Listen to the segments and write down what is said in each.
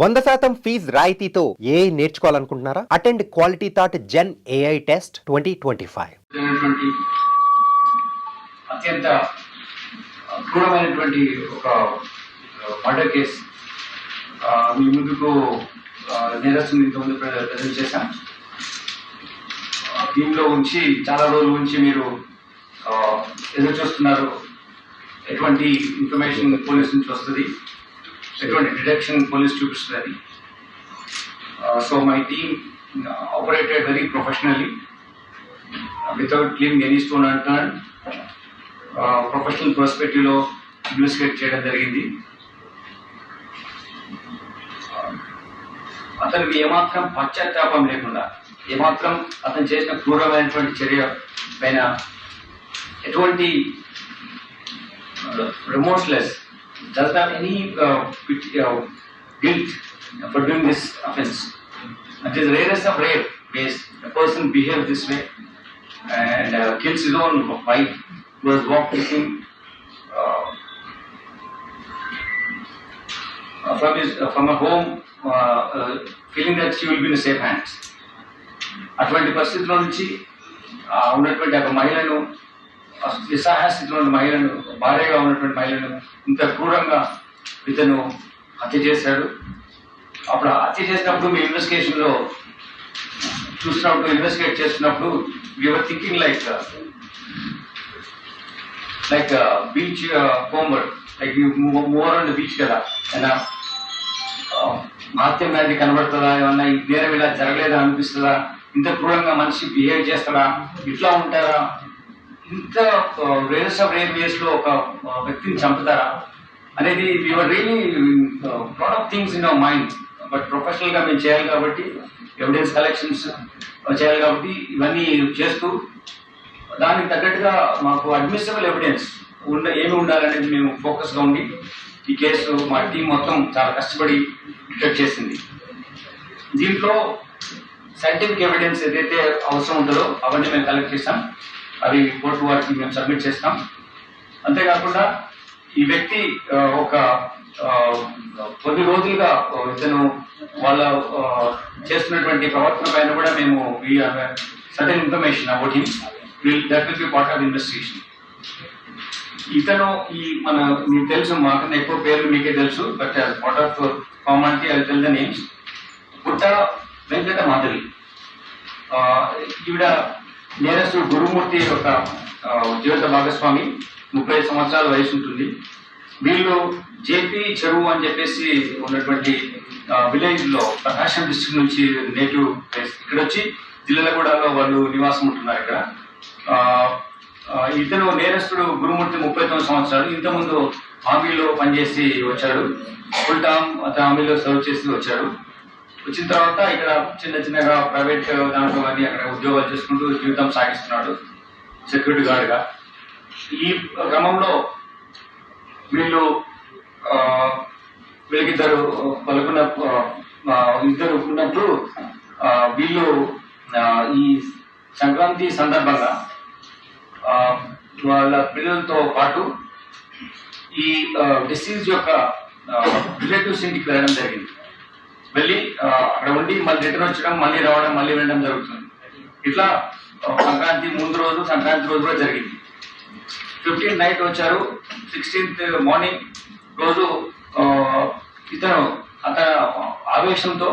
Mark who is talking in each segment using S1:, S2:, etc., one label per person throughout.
S1: 100% fees రాయితీతో ఏ నేర్చుకోవాలనుకుంటున్నారా? Attend quality thought gen AI test 2025.
S2: అత్యంత క్రూరమైనటువంటి ఒక మర్డర్ కేసు మీ ముందుకు నేరస్తుని ఇంతకుముందు ప్రజెంట్ చేశాం. దీనిలో ఉంచి చాలా రోజుల నుంచి మీరు ఎదురు చూస్తున్నారు. ఎటువంటి ఇన్ఫర్మేషన్ పోలీస్ నుంచి వస్తుంది, ఎటువంటి డిటెక్షన్ పోలీస్ చూపిస్తుంది. So my team operated very professionally without leaving any stone unturned. Professional పర్స్పెక్టివ్లో ఇన్వెస్టిగేట్ చేయడం జరిగింది. అతనికి ఏమాత్రం పశ్చాత్తాపం లేకుండా, ఏమాత్రం అతను చేసిన క్రూరమైనటువంటి చర్య పైన ఎటువంటి remorseless, doesn't have any guilt for doing this offense. It is rarest of rare ways a person behaves this way and kills his own wife who has walked with him from a home, feeling that she will be in safe hands. అటువంటి పరిస్థితుల నుంచి ఉన్నటువంటి ఒక మహిళను, నిస్సహాయ స్థితిలో ఉన్న మహిళను, భార్యగా ఉన్నటువంటి మహిళను ఇంత క్రూరంగా ఇతను హత్య చేశాడు. అప్పుడు హత్య చేసినప్పుడు మీ ఇన్వెస్టిగేషన్లో చూసినప్పుడు, ఇన్వెస్టిగేట్ చేస్తున్నప్పుడు we're thinking like beachcomber, like more on the beach కదా, అయినా హత్య అనేది కనబడుతుందా, ఏమన్నా ఈ నేరం ఇలా జరగలేదా అనిపిస్తుందా, ఇంత క్రూరంగా మనిషి బిహేవ్ చేస్తారా, ఇట్లా ఉంటారా, ఇంత రేర్స్ ఆఫ్ రేర్ వేస్ లో ఒక వ్యక్తిని చంపుతారా అనేది we are really lot of things in our mind. But professional గా మేము చేయాలి కాబట్టి, ఎవిడెన్స్ కలెక్షన్స్ చేయాలి కాబట్టి ఇవన్నీ చేస్తూ దానికి తగ్గట్టుగా మాకు అడ్మిసిబుల్ ఎవిడెన్స్ ఏమి ఉండాలనేది మేము ఫోకస్గా ఉండి ఈ కేసు మా టీం మొత్తం చాలా కష్టపడి డిటెక్ట్ చేసింది. దీంట్లో సైంటిఫిక్ ఎవిడెన్స్ ఏదైతే అవసరం ఉంటుందో అవన్నీ మేము కలెక్ట్ చేస్తాం. అవి కోర్టు వారికి మేము సబ్మిట్ చేస్తాం. అంతేకాకుండా ఈ వ్యక్తి ఒక కొద్ది రోజులుగా ఇతను వాళ్ళ చేస్తున్నటువంటి ప్రవర్తన పైన కూడా మేము certain information about him that will be part of investigation. ఇతను మీకు తెలుసు, మాకన్నా ఎక్కువ పేర్లు మీకే తెలుసు, but part of formality I tell the names. పుట్ట వెంకట మాధవి, ఈవిడ నేరస్తుడు గురుమూర్తి యొక్క జీవిత భాగస్వామి, 35 సంవత్సరాల వయసు ఉంటుంది. వీళ్ళు జేపీ చెరువు అని చెప్పేసి ఉన్నటువంటి విలేజ్ లో ప్రకాశం డిస్ట్రిక్ట్ నుంచి నేటివ్ ప్లేస్, ఇక్కడ వచ్చి జిల్లలగూడలో వాళ్ళు నివాసం ఉంటున్నారు. ఇక్కడ ఇతను నేరస్తుడు గురుమూర్తి 39 సంవత్సరాలు. ఇంతకుముందు ఆర్మీలో పనిచేసి వచ్చాడు, ఫుల్ టైమ్ ఆర్మీలో సర్వ్ చేసి వచ్చాడు. వచ్చిన తర్వాత ఇక్కడ చిన్న చిన్నగా ప్రైవేట్ దాంట్లో అన్ని అక్కడ ఉద్యోగాలు చేసుకుంటూ జీవితం సాగిస్తున్నాడు సెక్యూరిటీ గార్డ్గా. ఈ క్రమంలో వీళ్ళకిద్దరు ఇద్దరు ఉన్నప్పుడు వీళ్ళు ఈ సంక్రాంతి సందర్భంగా వాళ్ళ పిల్లలతో పాటు ఈ డిసీజ్ యొక్క రిలేటివ్స్ ఇంటికి వెళ్ళడం జరిగింది. వెళ్ళి అక్కడ ఉండి మళ్ళీ రిటర్న్ వచ్చడం, మళ్ళీ రావడం, మళ్ళీ వెళ్ళడం జరుగుతుంది. ఇట్లా సంక్రాంతి ముందు రోజు, సంక్రాంతి రోజు కూడా జరిగింది. 15th నైట్ వచ్చారు. 16th మార్నింగ్ రోజు ఇతను ఆవేశంతో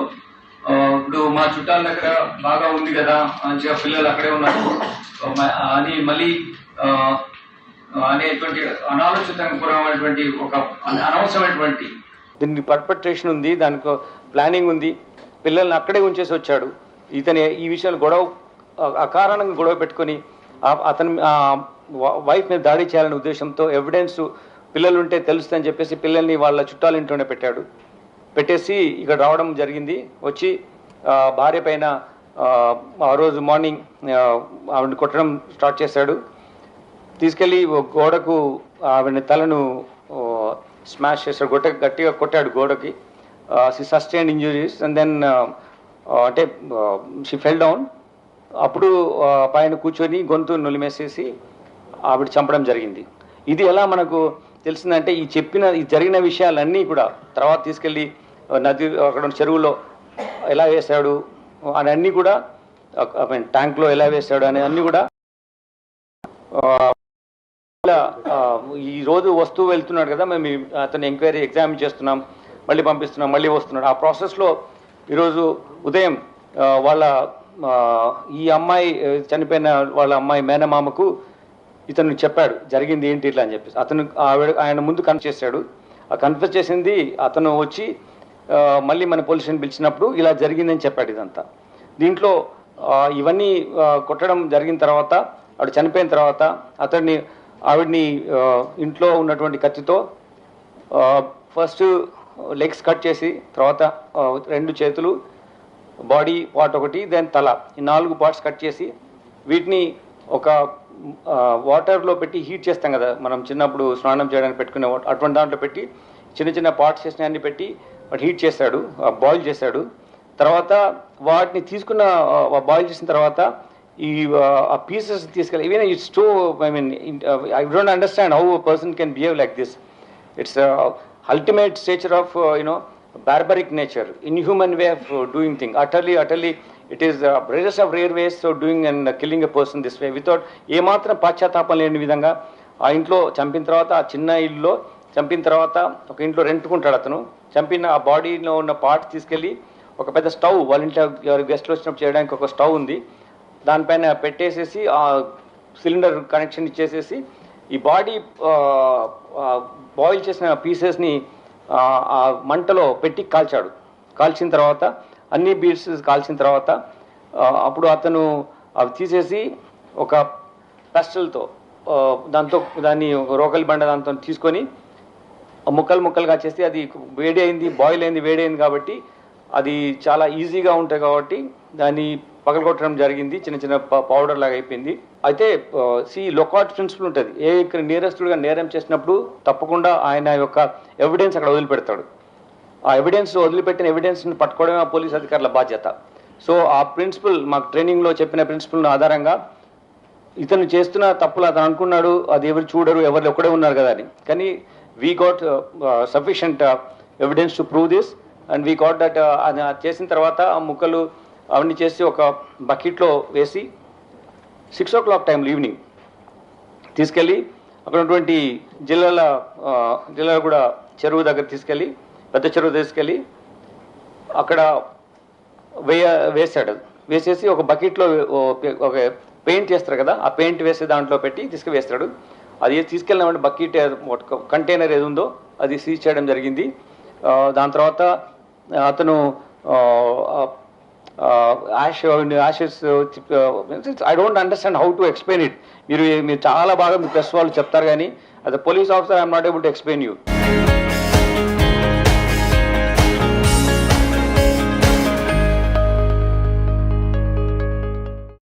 S2: ఇప్పుడు మా చుట్టాల దగ్గర బాగా ఉంది కదా, మంచిగా పిల్లలు అక్కడే ఉన్నారు అని మళ్ళీ అనేటువంటి అనాలోచితమైనటువంటి ఒక అనవసరమైనటువంటి
S3: దీనికి పర్పెట్రేషన్ ఉంది, దానికి ప్లానింగ్ ఉంది, పిల్లల్ని అక్కడే ఉంచేసి వచ్చాడు. ఇతని ఈ విషయాలు అకారణంగా గొడవ పెట్టుకొని అతని వైఫ్ మీద దాడి చేయాలనే ఉద్దేశంతో ఎవిడెన్స్ పిల్లలుంటే తెలుస్తుందని చెప్పేసి పిల్లల్ని వాళ్ళ చుట్టాల ఇంట్లోనే పెట్టేసి ఇక్కడ రావడం జరిగింది. వచ్చి భార్య పైన ఆ రోజు మార్నింగ్ ఆవిడని కొట్టడం స్టార్ట్ చేశాడు. తీసుకెళ్ళి గోడకు ఆవిడ తలను స్మాష్ చేశాడు, గట్టిగా కొట్టాడు గోడకి. She sustained injuries and then అంటే షీ ఫెల్ డౌన్. అప్పుడు పైన కూర్చొని గొంతు నులిమేసేసి ఆవిడ చంపడం జరిగింది. ఇది ఎలా మనకు తెలిసిందంటే ఈ జరిగిన విషయాలన్నీ కూడా తర్వాత తీసుకెళ్ళి నది అక్కడ ఉన్న చెరువులో ఎలా వేశాడు అని అన్నీ కూడా ట్యాంక్లో ఎలా వేశాడు అనే అన్నీ కూడా ఈ రోజు వస్తువు వెళ్తున్నాడు కదా, మేము అతను ఎంక్వైరీ ఎగ్జామిన్ చేస్తున్నాం, మళ్ళీ పంపిస్తున్నాం, మళ్ళీ వస్తున్నాడు. ఆ ప్రాసెస్లో ఈరోజు ఉదయం వాళ్ళ ఈ అమ్మాయి చనిపోయిన వాళ్ళ అమ్మాయి మేనమామకు ఇతను చెప్పాడు జరిగింది ఏంటి ఇట్లా అని చెప్పేసి. అతను ఆయన ముందు కన్ఫెస్ చేశాడు. ఆ కన్ఫెస్ చేసింది అతను వచ్చి మళ్ళీ మన పోలీస్ స్టేషన్ పిలిచినప్పుడు ఇలా జరిగిందని చెప్పాడు ఇదంతా. దీంట్లో ఇవన్నీ కొట్టడం జరిగిన తర్వాత ఆవిడ చనిపోయిన తర్వాత ఆవిడ్ని ఇంట్లో ఉన్నటువంటి కత్తితో ఫస్ట్ లెగ్స్ కట్ చేసి, తర్వాత 2 చేతులు, బాడీ పార్ట్ ఒకటి, దెన్ తల, ఈ 4 పార్ట్స్ కట్ చేసి వీటిని ఒక వాటర్లో పెట్టి హీట్ చేస్తాం కదా మనం చిన్నప్పుడు స్నానం చేయడానికి పెట్టుకునే అటువంటి దాంట్లో పెట్టి చిన్న చిన్న పార్ట్స్ చేసిన అన్ని పెట్టి వాటి హీట్ చేశాడు, బాయిల్ చేశాడు. తర్వాత వాటిని తీసుకున్న బాయిల్ చేసిన తర్వాత ఈ ఆ పీసెస్ తీసుకెళ్ళి even it's two I don't understand how a person can behave like this. It's ultimate stature of barbaric nature, inhuman way of doing things. Utterly it is rarest of rare ways of doing and killing a person this way without ఏ మాత్రం పశ్చాత్తాపం లేని విధంగా. ఆ ఇంట్లో చంపిన తర్వాత, ఆ చిన్న ఇల్లులో చంపిన తర్వాత ఒక ఇంట్లో రెంట్కుంటాడు అతను. చంపిన ఆ బాడీలో ఉన్న పార్ట్స్ తీసుకెళ్ళి ఒక పెద్ద స్టవ్, వాళ్ళ ఇంట్లో గెస్ట్లు వచ్చినప్పుడు చేయడానికి ఒక స్టవ్ ఉంది, దానిపైన పెట్టేసేసి ఆ సిలిండర్ కనెక్షన్ ఇచ్చేసేసి ఈ బాడీ బాయిల్ చేసిన పీసెస్ని ఆ మంటలో పెట్టి కాల్చాడు. కాల్చిన తర్వాత అన్ని పీసెస్ కాల్చిన తర్వాత అప్పుడు అతను అవి తీసేసి ఒక పెస్టల్తో దాన్ని రోకలి బండ దాంతో తీసుకొని ముక్కలుగా చేసి, అది వేడి అయింది, బాయిల్ అయింది, వేడి అయింది కాబట్టి అది చాలా ఈజీగా ఉంటాయి కాబట్టి దాన్ని పగలగొట్టడం జరిగింది, చిన్న చిన్న పౌడర్ లాగా అయిపోయింది. అయితే లొకాట్ ప్రిన్సిపల్ ఉంటుంది. నేరస్తుడిగా నేరం చేసినప్పుడు తప్పకుండా ఆయన యొక్క ఎవిడెన్స్ అక్కడ వదిలిపెడతాడు. ఆ ఎవిడెన్స్ వదిలిపెట్టిన ఎవిడెన్స్ని పట్టుకోవడమే ఆ పోలీస్ అధికారుల బాధ్యత. సో ఆ ప్రిన్సిపల్ మాకు ట్రైనింగ్లో చెప్పిన ప్రిన్సిపల్ ఆధారంగా ఇతను చేస్తున్న తప్పులు అతను అనుకున్నాడు అది ఎవరు చూడరు, ఎవరు ఒక్కడే ఉన్నారు కదా అని. కానీ we got sufficient evidence to prove this and we got that. చేసిన తర్వాత ఆ ముక్కలు అవన్నీ చేసి ఒక బకెట్లో వేసి 6 o'clock టైంలో ఈవినింగ్ తీసుకెళ్ళి అక్కడ ఉన్నటువంటి జిల్లాల కూడా చెరువు దగ్గర తీసుకెళ్ళి, పెద్ద చెరువు తీసుకెళ్ళి అక్కడ వేసాడు. వేసేసి ఒక బకెట్లో ఒక పెయింట్ చేస్తారు కదా, ఆ పెయింట్ వేసి దాంట్లో పెట్టి తీసుకువేస్తాడు. అది తీసుకెళ్ళిన బకెట్ కంటైనర్ ఏది ఉందో అది సీజ్ చేయడం జరిగింది. దాని తర్వాత అతను ashes I don't understand how to explain it. మీరు చాలా బాగా మీ ప్రెస్ వాళ్ళు చెప్తారు కానీ as a police officer I am not able to explain you.